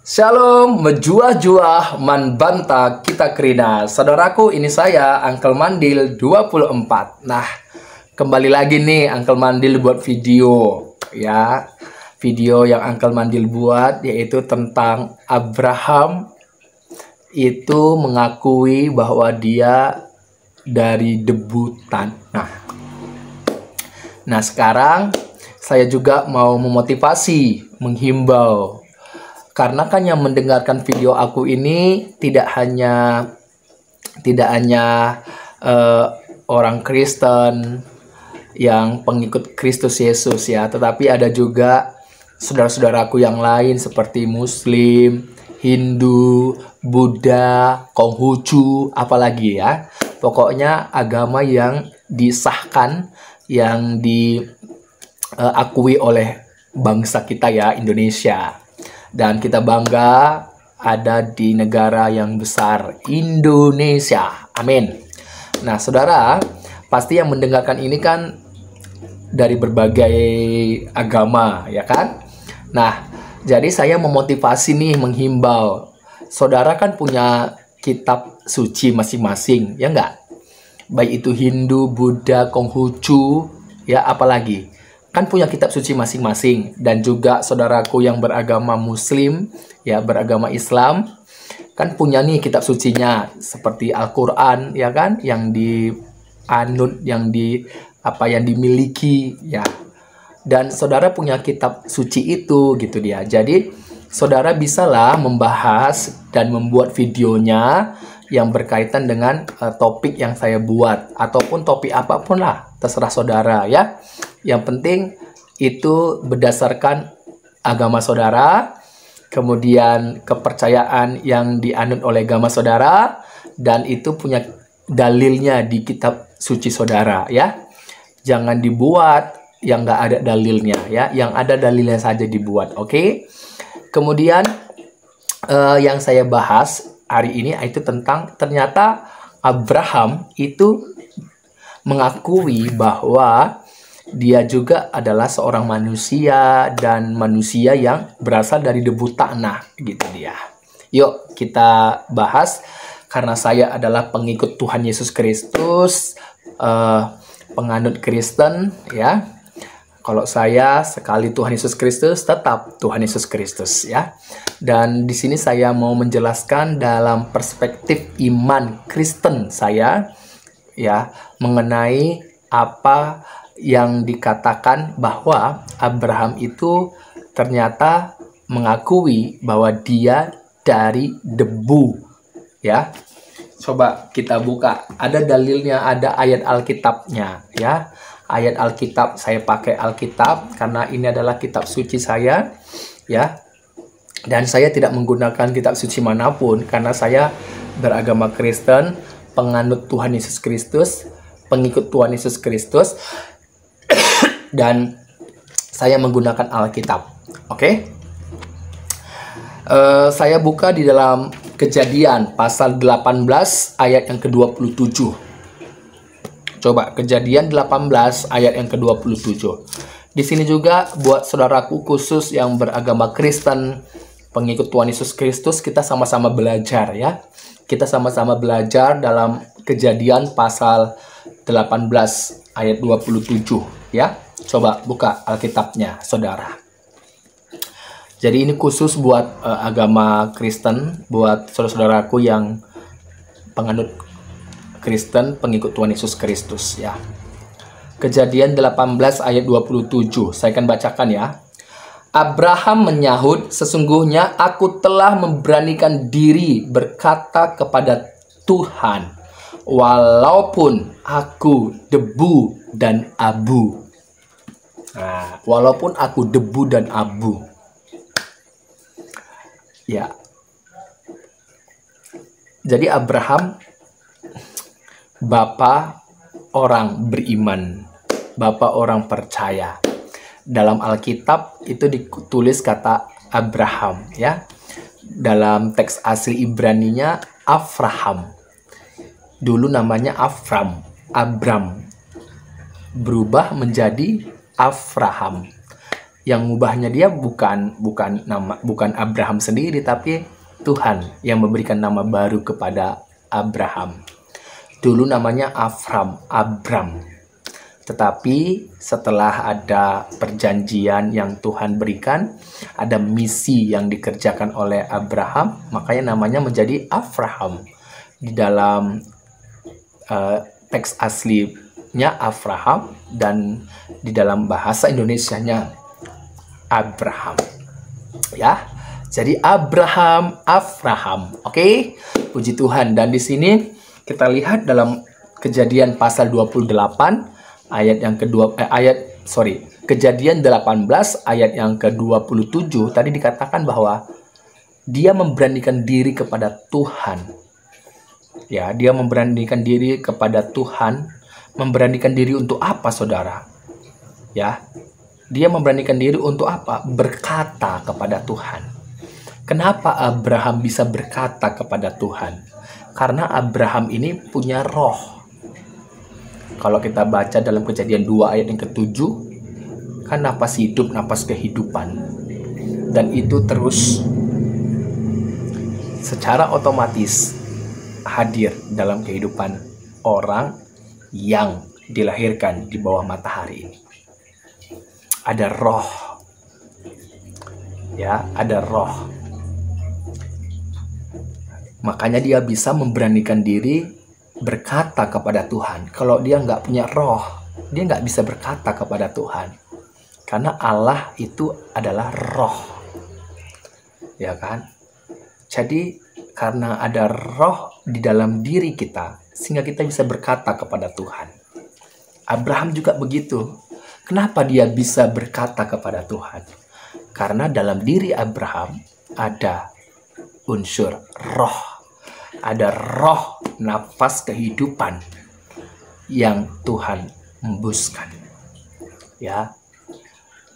Shalom, menjuah-juah, man banta kita kerina. Saudaraku, ini saya, Uncle Mandil 24. Nah, kembali lagi nih Uncle Mandil buat video. Ya, video yang Uncle Mandil buat yaitu tentang Abraham itu mengakui bahwa dia dari debu tanah. Nah, sekarang saya juga mau memotivasi, menghimbau. Karena kan yang mendengarkan video aku ini tidak hanya orang Kristen yang pengikut Kristus Yesus ya, tetapi ada juga saudara-saudaraku yang lain seperti Muslim, Hindu, Buddha, Konghucu, apalagi ya. Pokoknya agama yang disahkan, yang diakui oleh bangsa kita ya, Indonesia. Dan kita bangga ada di negara yang besar, Indonesia. Amin. Nah, saudara, pasti yang mendengarkan ini kan dari berbagai agama, ya kan? Nah, jadi saya memotivasi nih, menghimbau. Saudara kan punya kitab suci masing-masing, ya enggak? Baik itu Hindu, Buddha, Konghucu, ya apalagi? Kan punya kitab suci masing-masing. Dan juga saudaraku yang beragama Muslim, ya beragama Islam, kan punya nih kitab sucinya seperti Al-Quran, ya kan, yang dianut, yang dimiliki, ya. Dan saudara punya kitab suci itu, gitu dia. Jadi saudara bisalah membahas dan membuat videonya yang berkaitan dengan topik yang saya buat, ataupun topik apapun lah, terserah saudara ya. Yang penting itu berdasarkan agama saudara, kemudian kepercayaan yang dianut oleh agama saudara, dan itu punya dalilnya di kitab suci saudara ya. Jangan dibuat yang nggak ada dalilnya ya, yang ada dalilnya saja dibuat, oke? Kemudian yang saya bahas hari ini itu tentang ternyata Abraham itu mengakui bahwa dia juga adalah seorang manusia dan manusia yang berasal dari debu tanah, gitu dia. Yuk kita bahas, karena saya adalah pengikut Tuhan Yesus Kristus, penganut Kristen ya. Kalau saya sekali Tuhan Yesus Kristus, tetap Tuhan Yesus Kristus ya. Dan di sini saya mau menjelaskan dalam perspektif iman Kristen saya ya, mengenai apa yang dikatakan bahwa Abraham itu ternyata mengakui bahwa dia dari debu ya. Coba kita buka, ada dalilnya, ada ayat Alkitabnya ya. Ayat Alkitab, saya pakai Alkitab karena ini adalah kitab suci saya ya. Dan saya tidak menggunakan kitab suci manapun karena saya beragama Kristen, penganut Tuhan Yesus Kristus, pengikut Tuhan Yesus Kristus, dan saya menggunakan Alkitab. Oke? Saya buka di dalam Kejadian pasal 18 ayat yang ke-27. Coba Kejadian 18 ayat yang ke-27. Di sini juga buat saudaraku khusus yang beragama Kristen, pengikut Tuhan Yesus Kristus, kita sama-sama belajar ya. Kita sama-sama belajar dalam Kejadian pasal 18 ayat 27 ya. Coba buka Alkitabnya, saudara. Jadi ini khusus buat agama Kristen, buat saudara-saudaraku yang penganut Kristen, pengikut Tuhan Yesus Kristus ya. Kejadian 18 ayat 27, saya akan bacakan ya. Abraham menyahut, sesungguhnya aku telah memberanikan diri berkata kepada Tuhan, walaupun aku debu dan abu. Nah, walaupun aku debu dan abu. Ya. Jadi Abraham bapak orang beriman, bapak orang percaya. Dalam Alkitab itu ditulis kata Abraham ya. Dalam teks asli Ibraninya Avraham. Dulu namanya Abram. Berubah menjadi Avraham. Yang ngubahnya dia bukan Abraham sendiri, tapi Tuhan yang memberikan nama baru kepada Abraham. Dulu namanya Abram. Tetapi setelah ada perjanjian yang Tuhan berikan, ada misi yang dikerjakan oleh Abraham, makanya namanya menjadi Avraham. Di dalam teks aslinya Avraham, dan di dalam bahasa Indonesianya Abraham. Ya. Jadi Avraham. Oke? Puji Tuhan. Dan di sini kita lihat dalam Kejadian pasal 28 Kejadian 18 ayat yang ke-27 tadi dikatakan bahwa dia memberanikan diri kepada Tuhan. Ya, dia memberanikan diri kepada Tuhan. Memberanikan diri untuk apa, saudara? Ya, dia memberanikan diri untuk apa? Berkata kepada Tuhan. Kenapa Abraham bisa berkata kepada Tuhan? Karena Abraham ini punya roh. Kalau kita baca dalam Kejadian 2 ayat yang ke-7, kan napas hidup, napas kehidupan. Dan itu terus secara otomatis hadir dalam kehidupan orang yang dilahirkan di bawah matahari ini. Ada roh. Ya, ada roh. Makanya dia bisa memberanikan diri berkata kepada Tuhan. Kalau dia nggak punya roh, dia nggak bisa berkata kepada Tuhan. Karena Allah itu adalah roh. Ya kan? Jadi karena ada roh di dalam diri kita, sehingga kita bisa berkata kepada Tuhan. Abraham juga begitu. Kenapa dia bisa berkata kepada Tuhan? Karena dalam diri Abraham ada unsur roh. Ada roh, nafas kehidupan yang Tuhan embuskan. Ya,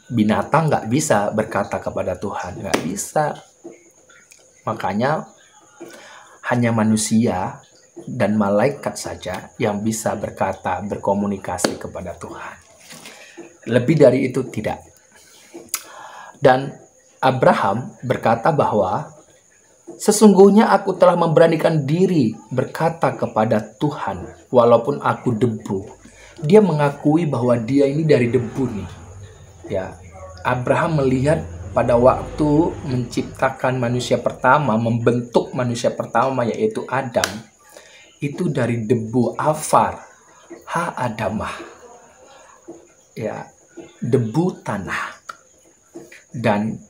binatang nggak bisa berkata kepada Tuhan, nggak bisa. Makanya hanya manusia dan malaikat saja yang bisa berkata, berkomunikasi kepada Tuhan. Lebih dari itu tidak. Dan Abraham berkata bahwa sesungguhnya aku telah memberanikan diri berkata kepada Tuhan, walaupun aku debu. Dia mengakui bahwa dia ini dari debu nih. Ya, Abraham melihat pada waktu menciptakan manusia pertama, membentuk manusia pertama yaitu Adam, itu dari debu, afar, adamah. Ya, debu tanah. Dan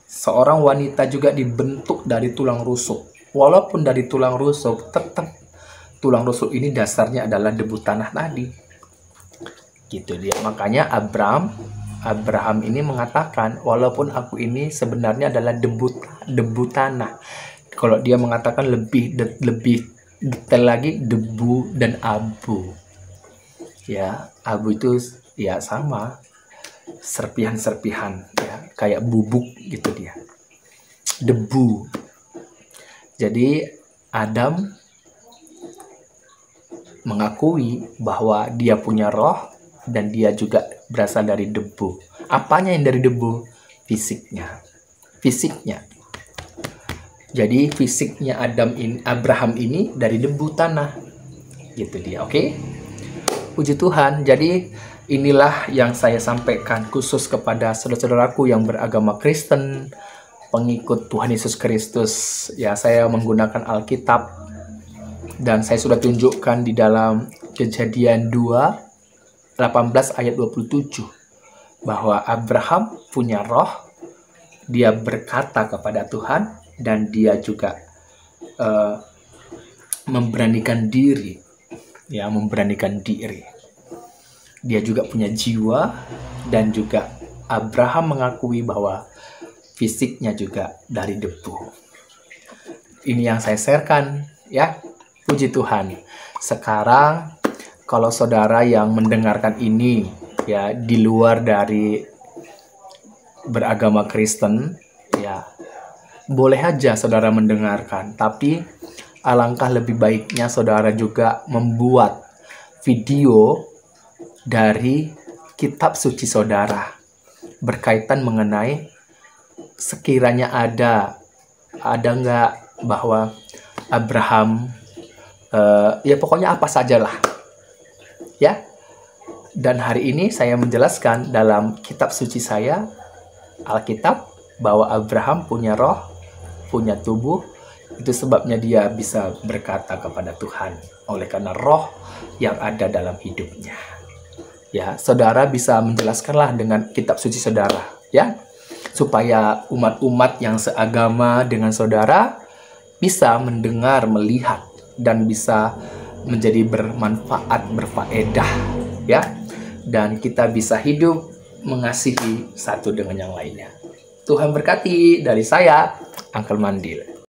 seorang wanita juga dibentuk dari tulang rusuk. Walaupun dari tulang rusuk, tetap tulang rusuk ini dasarnya adalah debu tanah tadi. Gitu dia. Makanya Abraham ini mengatakan, walaupun aku ini sebenarnya adalah debu tanah. Kalau dia mengatakan lebih detail lagi, debu dan abu. Ya, abu itu ya sama. Serpihan-serpihan, ya, kayak bubuk gitu dia. Debu. Jadi Adam mengakui bahwa dia punya roh dan dia juga berasal dari debu. Apanya yang dari debu? Fisiknya. Jadi fisiknya Abraham ini dari debu tanah. Gitu dia, oke? Puji Tuhan. Jadi inilah yang saya sampaikan khusus kepada saudara-saudaraku yang beragama Kristen, pengikut Tuhan Yesus Kristus. Ya, saya menggunakan Alkitab dan saya sudah tunjukkan di dalam Kejadian 2 18 ayat 27 bahwa Abraham punya roh, dia berkata kepada Tuhan dan dia juga memberanikan diri. Ya, memberanikan diri. Dia juga punya jiwa dan juga Abraham mengakui bahwa fisiknya juga dari debu. Ini yang saya sharekan, ya. Puji Tuhan. Sekarang kalau saudara yang mendengarkan ini ya di luar dari beragama Kristen, ya boleh aja saudara mendengarkan, tapi alangkah lebih baiknya saudara juga membuat video dari kitab suci saudara. berkaitan mengenai sekiranya ada nggak bahwa Abraham, ya pokoknya apa sajalah ya. Dan hari ini saya menjelaskan dalam kitab suci saya, Alkitab, bahwa Abraham punya roh, punya tubuh. Itu sebabnya dia bisa berkata kepada Tuhan oleh karena roh yang ada dalam hidupnya. Ya, saudara bisa menjelaskanlah dengan kitab suci saudara, ya, supaya umat-umat yang seagama dengan saudara bisa mendengar, melihat, dan bisa menjadi bermanfaat, berfaedah, ya. Dan kita bisa hidup mengasihi satu dengan yang lainnya. Tuhan berkati. Dari saya, Uncle Mandil.